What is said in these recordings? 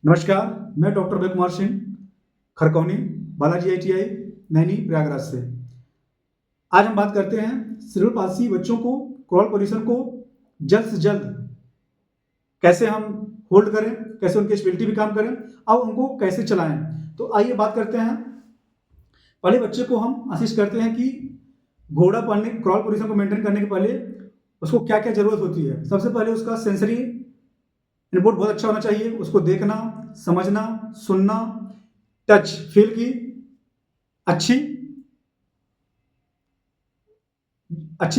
नमस्कार, मैं doctor Abhay Kumar Singh, खरकौनी, Balaji ITI, Naini, Prayagraj से। आज हम बात करते हैं सेरेब्रल पाल्सी बच्चों को क्रॉल पोजीशन को जल्द से जल्द कैसे हम होल्ड करें, कैसे उनकी स्टेबिलिटी भी काम करें और उनको कैसे चलाएं। तो आइए बात करते हैं। पहले बच्चे को हम असिस्ट करते हैं कि घोड़ा पढ़ने क्रॉल पोजीशन को मेंटेन करने के पहले उसको क्या क्या जरूरत होती है। सबसे पहले उसका सेंसरी इनपुट बहुत अच्छा होना चाहिए। उसको देखना, समझना, सुनना, टच फील की अच्छी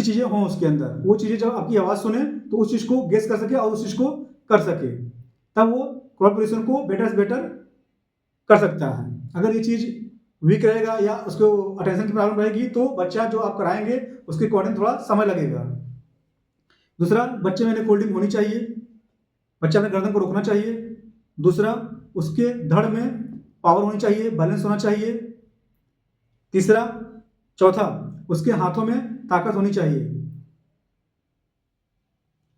चीजें हों उसके अंदर। वो चीजें जब आपकी आवाज सुने तो उस चीज को गेस कर सके और उस चीज को कर सके, तब वो क्रॉल पोजीशन को बेटर से बेटर कर सकता है। अगर ये चीज वीक रहेगा या उसको अटेंशन की प्रॉब्लम रहेगी तो बच्चा जो आप कराएंगे उसके अकॉर्डिंग थोड़ा समय लगेगा। दूसरा, बच्चे में फोल्डिंग होनी चाहिए, बच्चे अपने गर्दन को रोकना चाहिए। दूसरा, उसके धड़ में पावर होनी चाहिए, बैलेंस होना चाहिए। तीसरा, चौथा, उसके हाथों में ताकत होनी चाहिए।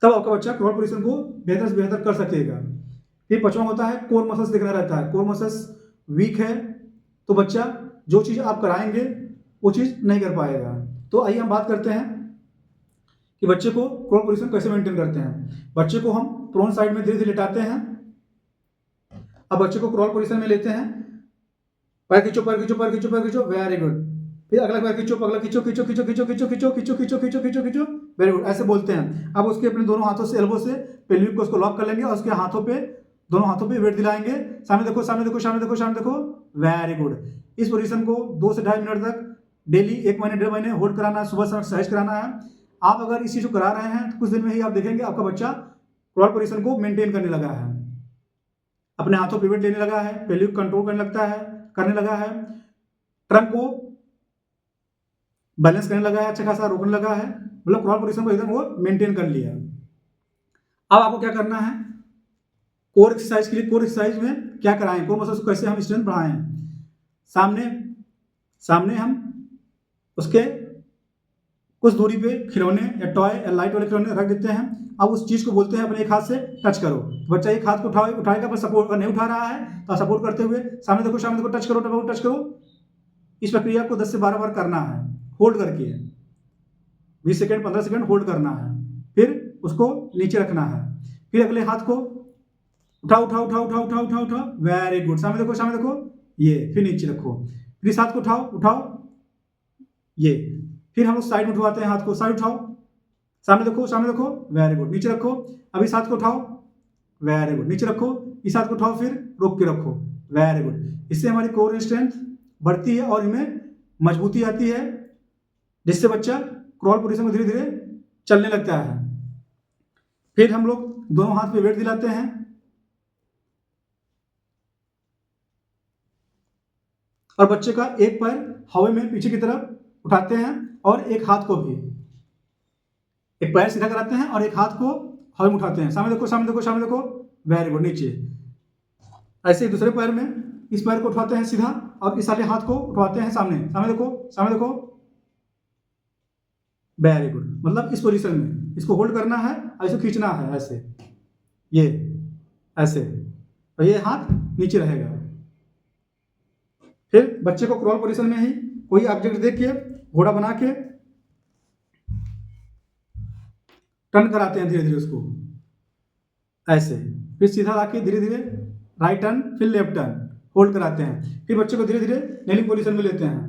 तब आपका बच्चा क्रॉल पोजीशन को बेहतर से बेहतर कर सकेगा। फिर पांचवा होता है कोर मसल्स देखना रहता है। कोर मसल्स वीक है तो बच्चा जो चीज आप कराएंगे वो चीज नहीं कर पाएगा। तो आइए हम बात करते हैं कि बच्चे को क्रॉल पोजीशन कैसे मेंटेन करते हैं। बच्चे को हम प्रोन साइड में धीरे धीरे लेटाते हैं। अब बच्चे को क्रॉल पोजीशन में लेते हैं। पैर खींचो, पैर खींचो, पैर खींचो, पैर खींचो, वेरी गुड। फिर अगला पैर खींचो, अगला खींचो, खींचो, खींचो, खींचो, खींचो, खींचो, खींचो, खींचो, खींचो, खींचो, खींचो, वेरी गुड। ऐसे बोलते हैं। अब उसके अपने दोनों हाथों से एल्बो से पेल्विक को उसको लॉक कर लेंगे और उसके हाथों पे, दोनों हाथों पे वेट दिलाएंगे। सामने देखो, सामने देखो, सामने देखो, सामने देखो, वेरी गुड। इस पोजीशन को 2 से 2.5 मिनट तक डेली 1 महीने 1.5 महीने होल्ड कराना है। सुबह शाम एक्सरसाइज कराना है। आप अगर इस चीज को करा रहे हैं तो कुछ दिन में ही आप देखेंगे आपका बच्चा क्रॉल पोजीशन को मेंटेन करने लगा है, अपने हाथों पे वेट लेने लगा है, पेल्विक कंट्रोल करने लगा है, ट्रंक को बैलेंस करने लगा है, अच्छा खासा रोकने लगा है। मतलब क्रॉल पोजीशन को एकदम वो मेंटेन कर लिया। अब आपको क्या करना है, कोर एक्सरसाइज के लिए कोर एक्सरसाइज में क्या कराएं, कोर मसल्स को कैसे हम स्ट्रेंथ बढ़ाएं। सामने हम उसके कुछ दूरी पे खिलौने या टॉय या लाइट वाले खिलौने रख देते हैं। अब उस चीज को बोलते हैं अपने एक हाथ से टच करो। बच्चा एक हाथ को उठाएगा पर सपोर्ट, अगर नहीं उठा रहा है तो सपोर्ट करते हुए सामने देखो, सामने देखो, टच करो, टच करो। इस प्रक्रिया को 10 से 12 बार करना है, होल्ड करके 20 सेकंड 15 सेकंड होल्ड करना है। फिर उसको नीचे रखना है। फिर अगले हाथ को उठाओ, उठाओ, उठाओ, उठाओ, उठाओ, उठाओ, उठाओ, वेरी गुड। सामने देखो, सामने देखो, ये। फिर नीचे रखो। फिर इस हाथ को उठाओ, उठाओ, ये। फिर हम लोग साइड में उठवाते हैं हाथ को, साइड उठाओ, सामने देखो, सामने देखो, वेरी गुड। नीचे रखो। अब इस हाथ को उठाओ, वेरी गुड। नीचे रखो। इस हाथ को उठाओ, फिर रोक के रखो, वेरी गुड। इससे हमारी कोर स्ट्रेंथ बढ़ती है और इनमें मजबूती आती है, जिससे बच्चा क्रॉल पोजीशन में धीरे धीरे चलने लगता है। फिर हम लोग दोनों हाथ पे वेट दिलाते हैं और बच्चे का एक पैर हवा में पीछे की तरफ उठाते हैं और एक हाथ को भी, एक पैर सीधा कराते हैं और एक हाथ को हवा में उठाते हैं। सामने देखो, सामने देखो, सामने देखो, वेरी गुड। नीचे। ऐसे ही दूसरे पैर में इस पैर को उठाते हैं सीधा और इस वाले हाथ को उठवाते हैं सामने, सामने देखो, सामने देखो, वेरी गुड। मतलब इस पोजीशन में इसको होल्ड करना है और इसको खींचना है ऐसे, ये ऐसे, और ये हाथ नीचे रहेगा। फिर बच्चे को क्रॉल पोजीशन में ही कोई ऑब्जेक्ट देख के घोड़ा बना के टर्न कराते हैं धीरे धीरे उसको ऐसे। फिर सीधा लाके धीरे धीरे राइट टर्न, फिर लेफ्ट टर्न, होल्ड कराते हैं। फिर बच्चे को धीरे धीरे नेलिंग पोजीशन में लेते हैं।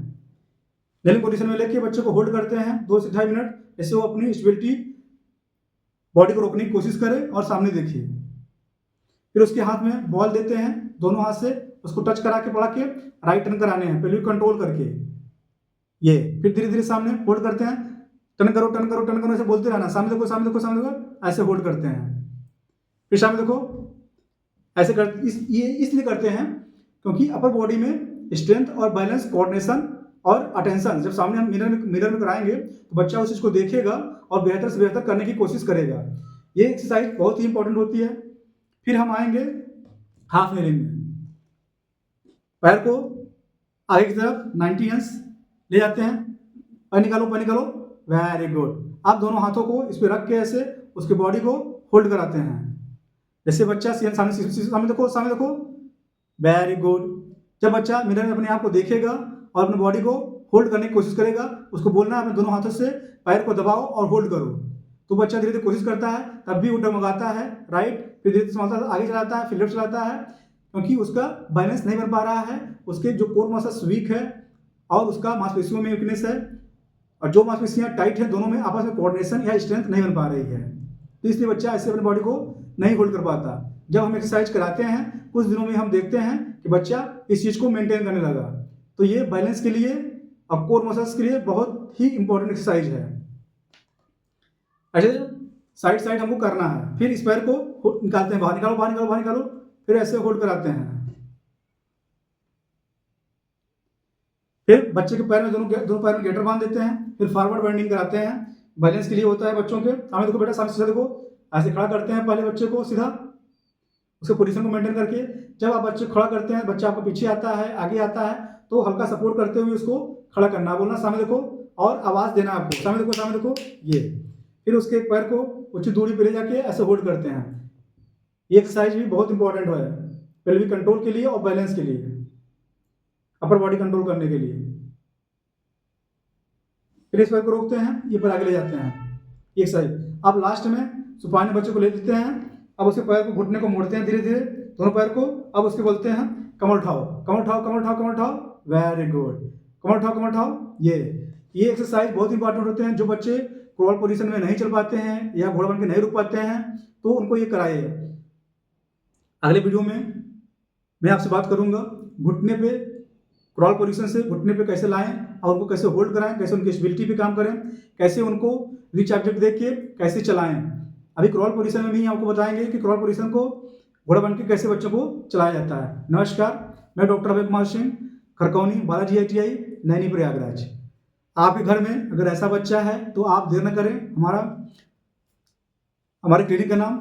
नेलिंग पोजीशन में लेके बच्चे को होल्ड करते हैं 2 से 2.5 मिनट। ऐसे वो अपनी स्टेबिलिटी, बॉडी को रोकने की कोशिश करे और सामने देखिए। फिर उसके हाथ में बॉल देते हैं, दोनों हाथ से उसको टच करा के पड़ा के राइट टर्न कराने हैं, पेल्विक कंट्रोल करके, ये। फिर धीरे धीरे सामने होल्ड करते हैं, टर्न करो, टर्न करो, टर्न करो, ऐसे बोलते रहना, सामने देखो, सामने देखो, सामने देखो, ऐसे होल्ड करते हैं। फिर सामने देखो, ऐसे ये इसलिए करते हैं क्योंकि अपर बॉडी में स्ट्रेंथ और बैलेंस, कोऑर्डिनेशन और अटेंशन, जब सामने हम मिरर में कराएंगे तो बच्चा उस चीज को देखेगा और बेहतर से बेहतर करने की कोशिश करेगा। ये एक्सरसाइज बहुत ही इंपॉर्टेंट होती है। फिर हम आएंगे हाफ नेलिंग में। पैर को आगे की तरफ 90 अंश ले जाते हैं, पैर निकालो, पैर निकालो, वेरी गुड। आप दोनों हाथों को इस पर रख के ऐसे उसके बॉडी को होल्ड कराते हैं। जैसे बच्चा सामने देखो, सामने देखो, वेरी गुड। जब बच्चा मिरर में अपने आप को देखेगा और अपने बॉडी को होल्ड करने की कोशिश करेगा, उसको बोलना है अपने दोनों हाथों से पैर को दबाओ और होल्ड करो। तो बच्चा धीरे धीरे कोशिश करता है, तब भी वो डगमगाता है, राइट, फिर धीरे धीरे संभालता है, आगे चलाता है, फिर लेफ्ट चलाता है, क्योंकि उसका बैलेंस नहीं बन पा रहा है, उसके जो कोर मसल्स वीक है और उसका मांसपेशियों में वीकनेस है, और जो मांसपेशियां टाइट है दोनों में आपस में कोऑर्डिनेशन या स्ट्रेंथ नहीं बन पा रही है, तो इसलिए बच्चा ऐसे अपनी बॉडी को नहीं होल्ड कर पाता। जब हम एक्सरसाइज कराते हैं कुछ दिनों में हम देखते हैं कि बच्चा इस चीज़ को मेंटेन करने लगा। तो ये बैलेंस के लिए और कोर मसल्स के लिए बहुत ही इंपॉर्टेंट एक्सरसाइज है। ऐसे साइड साइड हमको करना है, फिर इस पैर को निकालते हैं, बाहर निकालो बाहर निकालो बाहर निकालो, फिर ऐसे होल्ड कराते हैं। फिर बच्चे के पैर में दोनों पैर में गेटर बांध देते हैं, फिर फॉरवर्ड बेंडिंग कराते हैं, बैलेंस के लिए होता है बच्चों के। सामने देखो बेटा, सामने सीधा देखो, ऐसे खड़ा करते हैं पहले बच्चे को सीधा, उसके पोजीशन को मेंटेन करके। जब आप बच्चे को खड़ा करते हैं, बच्चा आपका पीछे आता है आगे आता है, तो हल्का सपोर्ट करते हुए उसको खड़ा करना, बोलना सामने देखो और आवाज़ देना आपको, सामने देखो सामने देखो, ये। फिर उसके पैर को उचित दूरी पर ले जाके ऐसे होल्ड करते हैं। ये एक्सरसाइज भी बहुत इंपॉर्टेंट है पेल्विक कंट्रोल के लिए और बैलेंस के लिए, अपर बॉडी कंट्रोल करने के लिए। फिर इस पैर को रोकते हैं, ये पैर आगे ले जाते हैं, ये एक्सरसाइज। अब लास्ट में सुपाने बच्चे को ले लेते हैं, अब उसके पैर को घुटने को मोड़ते हैं धीरे धीरे दोनों पैर को। अब उसके बोलते हैं कमर उठाओ कमर उठाओ कमर उठाओ कमर उठाओ, वेरी गुड, कमर उठाओ कमर उठाओ। ये एक्सरसाइज बहुत इंपॉर्टेंट होते हैं। जो बच्चे क्रॉल पोजीशन में नहीं चल पाते हैं या घोड़ा बन के नहीं रुक पाते हैं, तो उनको ये कराइए। अगले वीडियो में मैं आपसे बात करूंगा घुटने पे, क्रॉल पोजीशन से घुटने पे कैसे लाएं और उनको कैसे होल्ड कराएं, कैसे उनकी स्टेबिलिटी पे काम करें, कैसे उनको रिच ऑब्जेक्ट देख के कैसे चलाएं। अभी क्रॉल पोजीशन में भी आपको बताएंगे कि क्रॉल पोजीशन को घोड़ा बन के कैसे बच्चों को चलाया जाता है। नमस्कार, मैं डॉक्टर अभय कुमार सिंह, खरकौनी, बालाजी ITI, नैनी, प्रयागराज। आपके घर में अगर ऐसा बच्चा है तो आप देर न करें। हमारे क्लिनिक का नाम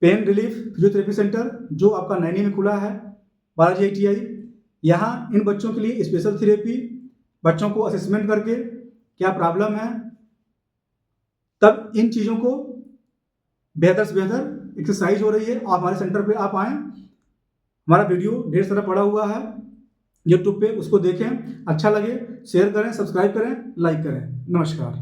पेन रिलीफ फिजियोथेरेपी सेंटर, जो आपका नैनी में खुला है, बालाजी ITI। यहाँ इन बच्चों के लिए स्पेशल थेरेपी, बच्चों को असेसमेंट करके क्या प्रॉब्लम है, तब इन चीज़ों को बेहतर से बेहतर एक्सरसाइज हो रही है। आप हमारे सेंटर पे आप आएँ, हमारा वीडियो ढेर सारा पड़ा हुआ है यूट्यूब पे, उसको देखें, अच्छा लगे शेयर करें, सब्सक्राइब करें, लाइक करें। नमस्कार।